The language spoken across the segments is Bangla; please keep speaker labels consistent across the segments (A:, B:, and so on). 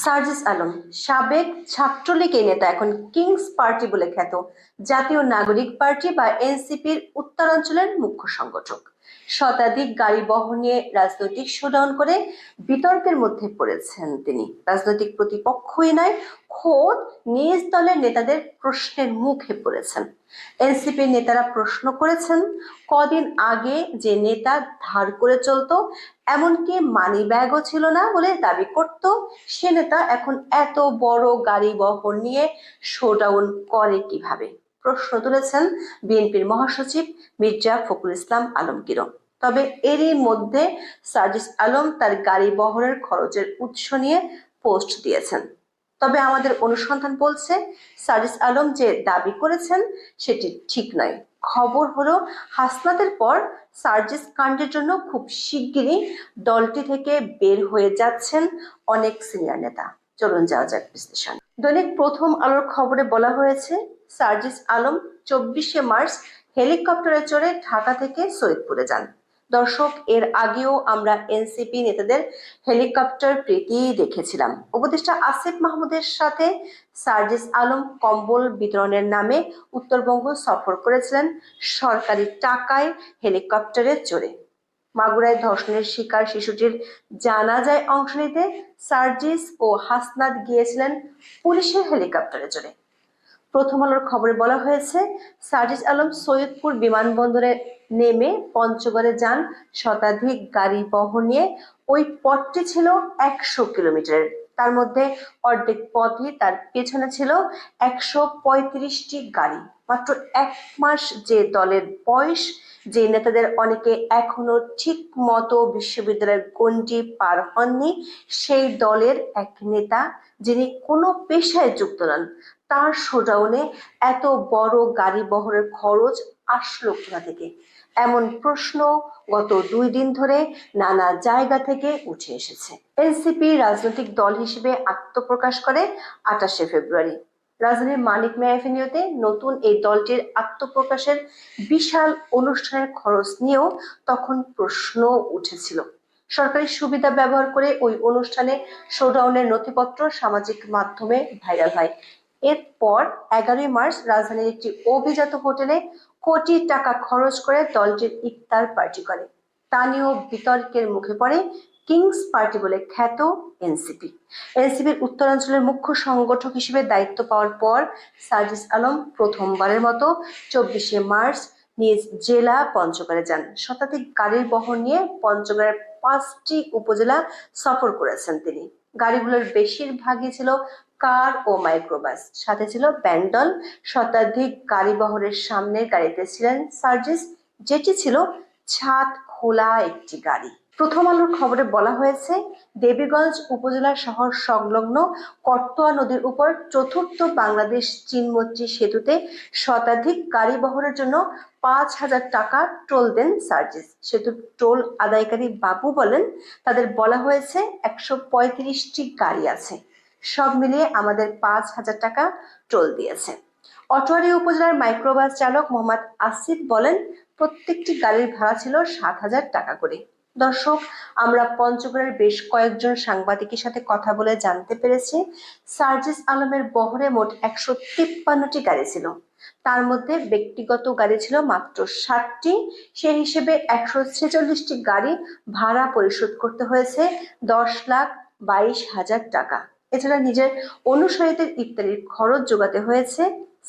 A: সার্জিস আলম সাবেক ছাত্রলীগ এই নেতা, এখন কিংস পার্টি বলে খ্যাত জাতীয় নাগরিক পার্টি বা এনসিপির উত্তরাঞ্চলের মুখ্য সংগঠক। শতাধিক গাড়ি বহন নিয়ে রাজনৈতিক শোডাউন করে বিতর্কের মধ্যে পড়েছেন তিনি। রাজনৈতিক প্রতিপক্ষই নয়, খোদ নিজ দলের নেতাদের প্রশ্নের মুখে পড়েছেন। এনসিপির নেতারা প্রশ্ন করেছেন, কদিন আগে যে নেতা ধার করে চলতো, এমনকি মানি ব্যাগও ছিল না বলে দাবি করত, সে নেতা এখন এত বড় গাড়ি বহন নিয়ে শোডাউন করে কিভাবে? প্রশ্ন তুলেছেন বিএনপির মহাসচিব মির্জা ফখরুল ইসলাম আলমগীরও। তবে এরই মধ্যে সার্জিস আলম তার গাড়ি বহরের খরচের উৎস নিয়ে পোস্ট দিয়েছেন। তবে আমাদের অনুসন্ধান বলছে, সার্জিস আলম যে দাবি করেছেন সেটি ঠিক নয়। খবর হলো, হাসনাতের পর সার্জিস কাণ্ডের জন্য খুব শিগগিরই দলটি থেকে বের হয়ে যাচ্ছেন অনেক সিনিয়র নেতা। চলুন যাওয়া যাক বিশ্লেষণ। দৈনিক প্রথম আলোর খবরে বলা হয়েছে, সার্জিস আলম 24শে মার্চ হেলিকপ্টারে চড়ে ঢাকা থেকে সৈয়দপুরে যান। দর্শক, এর আগেও আমরা এনসিপি নেতাদের হেলিকপ্টার প্রীতি দেখেছিলাম। উপদেষ্টা আসিফ মাহমুদের সাথে সার্জিস আলম কম্বল বিতরণের নামে উত্তরবঙ্গ সফর করেছিলেন সরকারি টাকায় হেলিকপ্টারে চড়ে। মাগুরায় ধর্ষণের শিকার শিশুটির জানাজায় অংশ নিতে সার্জিস ও হাসনাত গিয়েছিলেন পুলিশের হেলিকপ্টারে চড়ে। প্রথম আলোর খবরে বলা হয়েছে, সার্জিস আলম সৈয়দপুর বিমানবন্দরে নেমে পঞ্চগড়ে যান শতাধিক গাড়ি বহন নিয়ে। ওই পথটি ছিল 100 কিলোমিটারের। তার মধ্যে অর্ধেক পথই তার পেছনে ছিল 135টি গাড়ি। মাত্র 1 মাস যে দলের বয়স, যে নেতাদের অনেকে এখনো ঠিক মতো বিশ্ববিদ্যালয়ের গণ্ডি পার হননি, সেই দলের এক নেতা যিনি কোনো পেশায় যুক্ত নন, তার শোডাউনে এত বড় গাড়ি বহরের খরচ আসলো কোথা থেকে? এমন প্রশ্ন গত 2 দিন ধরে নানা জায়গা থেকে উঠে এসেছে। এনসিপি রাজনৈতিক দল হিসেবে আত্মপ্রকাশ করে 28শে ফেব্রুয়ারি। রাজধানীর মানিক মিয়া এভিনিউতে নতুন এই দলটির আত্মপ্রকাশের বিশাল অনুষ্ঠানের খরচ নিয়েও তখন প্রশ্ন উঠেছিল। সরকারি সুবিধা ব্যবহার করে ওই অনুষ্ঠানে শোডাউনের নথিপত্র সামাজিক মাধ্যমে ভাইরাল হয়। এরপর 11ই মার্চ রাজধানীর একটি অভিজাত হোটেলে কোটি টাকা খরচ করে দলটির ইফতার পার্টি করে। তা নিয়েও বিতর্কের মুখে পড়ে কিংস পার্টি বলে খ্যাত এনসিপি। এনসিপির উত্তরাঞ্চলের মুখ্য সংগঠক হিসেবে দায়িত্ব পাওয়ার পর সার্জিস আলম প্রথমবারের মতো 24শে মার্চ নিজ জেলা পঞ্চগড়ে যান। শতাধিক গাড়ির বহর নিয়ে পঞ্চগড়ের 5টি উপজেলা সফর করেছেন তিনি। গাড়িগুলোর বেশিরভাগই ছিল কার ও মাইক্রোবাস, সাথে ছিল ব্যান্ডল। শতাধিক গাড়ি বহরের সামনের গাড়িতে ছিলেন সার্জিস, যেটি ছিল ছাদ খোলা একটি গাড়ি। প্রথম আলোর খবরে বলা হয়েছে, দেবীগঞ্জ উপজেলা শহর সংলগ্ন করতোয়া নদীর উপর চতুর্থ বাংলাদেশ চীন মৈত্রী সেতুতে শতাধিক গাড়ি বহরের জন্য 5,000 টাকা টোল দেন সার্জিস। সেতুর টোল আদায়কারী বাবু বলেন, তাদের বলা হয়েছে 135টি গাড়ি আছে, সব মিলিয়ে আমাদের 5,000 টাকা টোল দিয়েছে। অটোয়ারি উপজেলার মাইক্রোবাস চালক মোহাম্মদ আসিফ বলেন, প্রত্যেকটি গাড়ির ভাড়া ছিল 7,000 টাকা করে। দর্শক, আমরা পঞ্চগড়ের বেশ কয়েকজন সাংবাদিকের সাথে কথা বলে জানতে পেরেছি, সার্জিস আলমের বহরে মোট 153টি গাড়ি ছিল। তার মধ্যে ব্যক্তিগত গাড়ি ছিল মাত্র 60টি। সে হিসেবে 146টি গাড়ি ভাড়া পরিশোধ করতে হয়েছে 10,22,000 টাকা। এছাড়া নিজের অনুসারীদের ইফতারির খরচ জোগাতে হয়েছে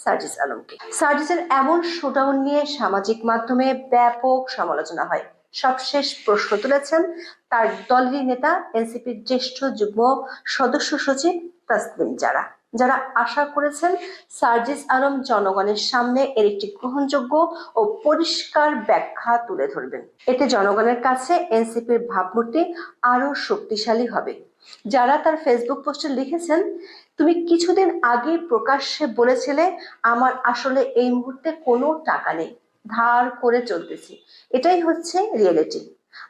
A: সার্জিস আলমকে। সার্জিসের এমন শোডাউন নিয়ে সামাজিক মাধ্যমে ব্যাপক সমালোচনা হয়। সবশেষ প্রশ্ন তুলেছেন তার দলেরই নেতা এনসিপির জ্যেষ্ঠ যুগ্ম সদস্য সচিব তাসলিম জারা, যারা আশা করেছেন সার্জিস আলম জনগণের সামনে এর একটি গ্রহণযোগ্য ও পরিষ্কার ব্যাখ্যা তুলে ধরবেন। এতে জনগণের কাছে এনসিপির ভাবমূর্তি আরো শক্তিশালী হবে। যারা তার ফেসবুক পোস্টে লিখেছেন, তুমি কিছুদিন আগে প্রকাশ্যে বলেছিলে আমার আসলে এই মুহূর্তে কোনো টাকা নেই, ধার করে চলতেছি, এটাই হচ্ছে রিয়েলিটি,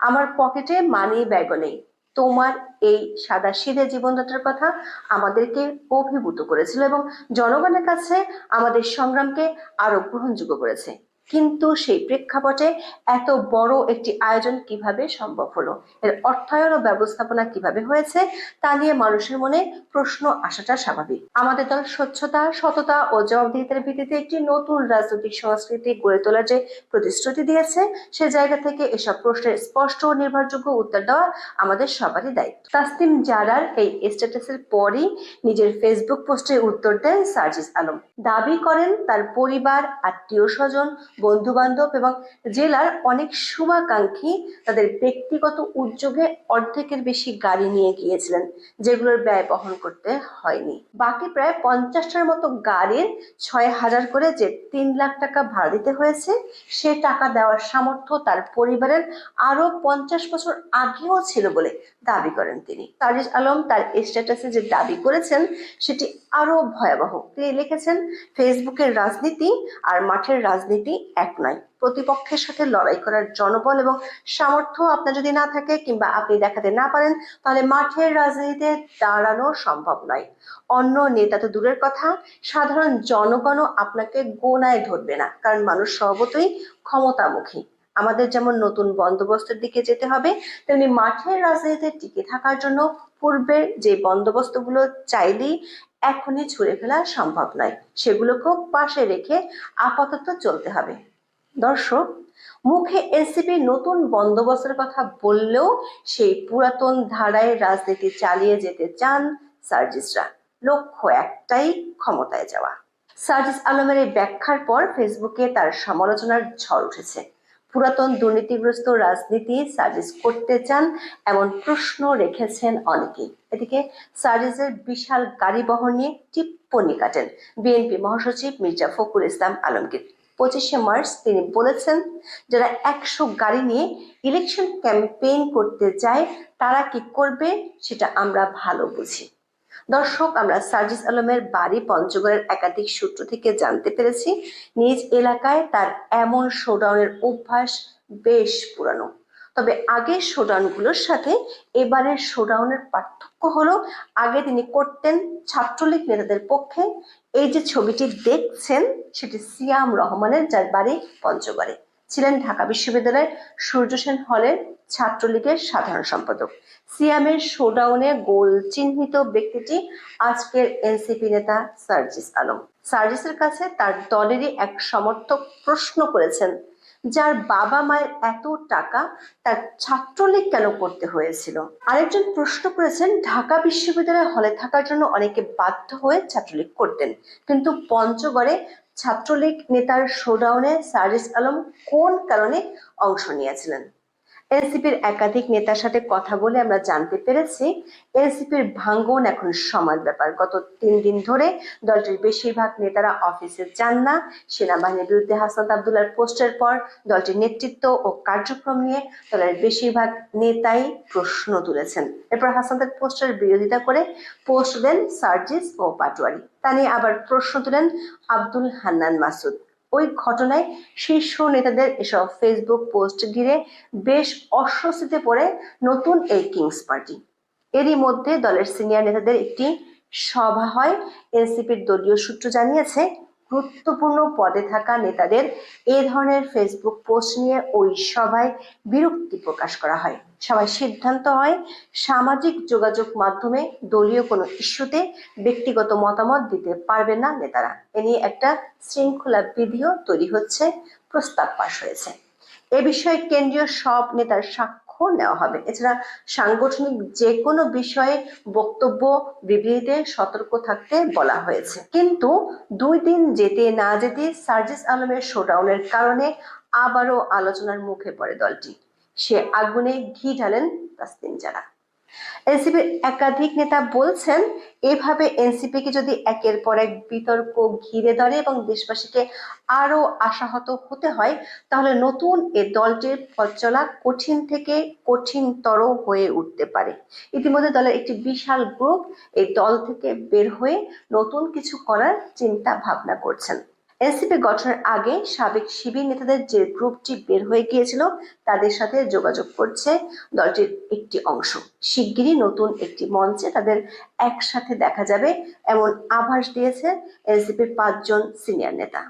A: আমার পকেটে মানি ব্যাগও নেই। তোমার এই সাদাসিধে জীবনযাত্রার কথা আমাদেরকে অভিভূত করেছিল এবং জনগণের কাছে আমাদের সংগ্রামকে আরো গ্রহণযোগ্য করেছে। কিন্তু সেই প্রেক্ষাপটে এত বড় একটি আয়োজন কিভাবে সম্ভব হলো, এর অর্থায়ন ও ব্যবস্থাপনা কিভাবে হয়েছে তা নিয়ে মানুষের মনে প্রশ্ন আসাটা স্বাভাবিক। আমাদের দল স্বচ্ছতা, সততা ও জবাবদিহিতার ভিত্তিতে একটি নতুন রাজনৈতিক সংস্কৃতি গড়ে তোলার যে প্রতিশ্রুতি দিয়েছে, সে জায়গা থেকে এসব প্রশ্নের স্পষ্ট ও নির্ভরযোগ্য উত্তর দেওয়া আমাদের সবারই দায়িত্ব। তাসনিম জারার এই স্ট্যাটাসের পরই নিজের ফেসবুক পোস্টে উত্তর দেন সার্জিস আলম। দাবি করেন তার পরিবার, আত্মীয় স্বজন, বন্ধু বান্ধব এবং জেলার অনেক শুভাকাঙ্ক্ষী তাদের ব্যক্তিগত উদ্যোগে অর্ধেকের বেশি গাড়ি নিয়ে গিয়েছিলেন, যেগুলোর ব্যয় বহন করতে হয়নি। বাকি প্রায় 50টার মতো গাড়ির 6,000 করে যে 3 লাখ টাকা ভাড়া দিতে হয়েছে, সে টাকা দেওয়ার সামর্থ্য তার পরিবারের আরো 50 বছর আগেও ছিল বলে দাবি করেন তিনি। সার্জিস আলম তার স্ট্যাটাসে যে দাবি করেছেন সেটি আরো ভয়াবহ। তিনি লিখেছেন, ফেসবুকের রাজনীতি আর মাঠের রাজনীতি এক নয়। প্রতিপক্ষের সাথে লড়াই করার জনবল এবং সামর্থ্য আপনার যদি না থাকে কিংবা আপনি দেখাতে না পারেন, তাহলে মাঠের রাজনীতিতে দাঁড়ানো সম্ভব নয়। অন্য নেতা তো দূরের কথা, সাধারণ জনগণও আপনাকে গোনায় ধরবে না, কারণ মানুষ স্বভাবতই ক্ষমতামুখী। আমাদের যেমন নতুন বন্দোবস্তের দিকে যেতে হবে, তেমনি মাঠের রাজনীতিতে টিকে থাকার জন্য পূর্বের যে বন্দোবস্তগুলো চাইলেই এখনই ছুঁড়ে ফেলা সম্ভব নয়, সেগুলোকেও পাশে রেখে আপাতত চলতে হবে। দর্শক, মুখে এনসিপি নতুন বন্দোবস্তের কথা বললেও সেই পুরাতন ধারায় রাজনীতি চালিয়ে যেতে চান সার্জিসরা। লক্ষ্য একটাই, ক্ষমতায় যাওয়া। সার্জিস আলমের এই ব্যাখ্যার পর ফেসবুকে তার সমালোচনার ঝড় উঠেছে। পুরাতন দুর্নীতিগ্রস্ত রাজনীতি সার্জিস করতে চান এমন প্রশ্ন রেখেছেন অনেকেই। এদিকে সার্জিসের বিশাল গাড়ি বহর নিয়ে টিপ্পনি কাটেন বিএনপি মহাসচিব মির্জা ফখরুল ইসলাম আলমগীর। 25শে মার্চ তিনি বলেছেন, যারা 100 গাড়ি নিয়ে ইলেকশন ক্যাম্পেইন করতে যায় তারা কি করবে সেটা আমরা ভালো বুঝি। দর্শক, আমরা সার্জিস আলমের বাড়ি পঞ্চগড়ের একাধিক সূত্র থেকে জানতে পেরেছি, নিজ এলাকায় তার এমন শোডাউনের অভ্যাস বেশ পুরানো। তবে আগের শোডাউনগুলোর সাথে এবারের শোডাউনের পার্থক্য হলো, আগে তিনি করতেন ছাত্রলীগ নেতাদের পক্ষে। এই যে ছবিটি দেখছেন সেটি সিয়াম রহমানের, যার বাড়ি পঞ্চগড়ে, ছিলেন ঢাকা বিশ্ববিদ্যালয়ের সূর্য সেন হলের ছাত্রলীগের সাধারণ সম্পাদক। সিয়ামের শোডাউনে গোল চিহ্নিত ব্যক্তিটি আজকের এনসিপি নেতা সার্জিস আলম। সার্জিসের কাছে তার দলেরই এক সমর্থক প্রশ্ন করেছেন, যার বাবা মায়ের এত টাকা তার ছাত্রলীগ কেন করতে হয়েছিল। আরেকজন প্রশ্ন করেছেন, ঢাকা বিশ্ববিদ্যালয় হলে থাকার জন্য অনেকে বাধ্য হয়ে ছাত্রলীগ করতেন, কিন্তু পঞ্চগড়ে ছাত্রলীগ নেতার শোডাউনে সার্জিস আলম কোন কারণে অংশ নিয়েছিলেন। এনসিপির একাধিক নেতার সাথে কথা বলে আমরা জানতে পেরেছি, এনসিপির ভাঙ্গন এখন সমাজ ব্যাপার। গত 3 দিন ধরে দলটির বেশিরভাগ নেতারা অফিসে যান না। সেনাবাহিনীর বিরুদ্ধে হাসনাত আবদুল্লাহর পোস্টের পর দলটির নেতৃত্ব ও কার্যক্রম নিয়ে দলের বেশিরভাগ নেতাই প্রশ্ন তুলেছেন। এরপর হাসনাতের পোস্টের বিরোধিতা করে পোস্ট দেন সার্জিস ও পাটোয়ারি। তা নিয়ে আবার প্রশ্ন তুলেন আব্দুল হান্নান মাসুদ। ওই ঘটনায় শীর্ষ নেতাদের এসব ফেসবুক পোস্ট ঘিরে বেশ অস্বস্তিতে পড়ে নতুন এই কিংস পার্টি। এরই মধ্যে দলের সিনিয়র নেতাদের একটি সভা হয়। এনসিপির দলীয় সূত্র জানিয়েছে, গুরুত্বপূর্ণ পদে থাকা নেতাদের এ ধরনের ফেসবুক পোস্ট নিয়ে ওই সভায় বিরক্তি প্রকাশ করা হয়। সভায় সিদ্ধান্ত হয়, সামাজিক যোগাযোগ মাধ্যমে দলীয় কোনো ইস্যুতে ব্যক্তিগত মতামত দিতে পারবেন না নেতারা। এ নিয়ে একটা শৃঙ্খলা বিধিও তৈরি হচ্ছে, প্রস্তাব পাশ হয়েছে। এ বিষয়ে কেন্দ্রীয় সব নেতার স্বাক্ষর নেওয়া হবে। এছাড়া সাংগঠনিক যে কোনো বিষয়ে বক্তব্য বিবৃতিতে সতর্ক থাকতে বলা হয়েছে। কিন্তু 2 দিন যেতে না যেতে সার্জিস আলমের শোডাউনের কারণে আবারও আলোচনার মুখে পড়ে দলটি। সে আগুনে ঘি ঢালেন তাসনিম জারা। এনসিপির একাধিক নেতা বলছেন, এভাবে এনসিপিকে যদি একের পর এক বিতর্ক ঘিরে ধরে এবং দেশবাসীকে আরো আশাহত হতে হয়, তাহলে নতুন এ দলটির পথ চলা কঠিন থেকে কঠিনতর হয়ে উঠতে পারে। ইতিমধ্যে দলের একটি বিশাল গ্রুপ এই দল থেকে বের হয়ে নতুন কিছু করার চিন্তা ভাবনা করছেন। এনসিপি গঠনের আগে সাবেক শিবির নেতাদের যে গ্রুপটি বের হয়ে গিয়েছিল, তাদের সাথে যোগাযোগ করছে দলটির একটি অংশ। শিগগিরই নতুন একটি মঞ্চে তাদের একসাথে দেখা যাবে, এমন আভাস দিয়েছে এনসিপির 5 জন সিনিয়র নেতা।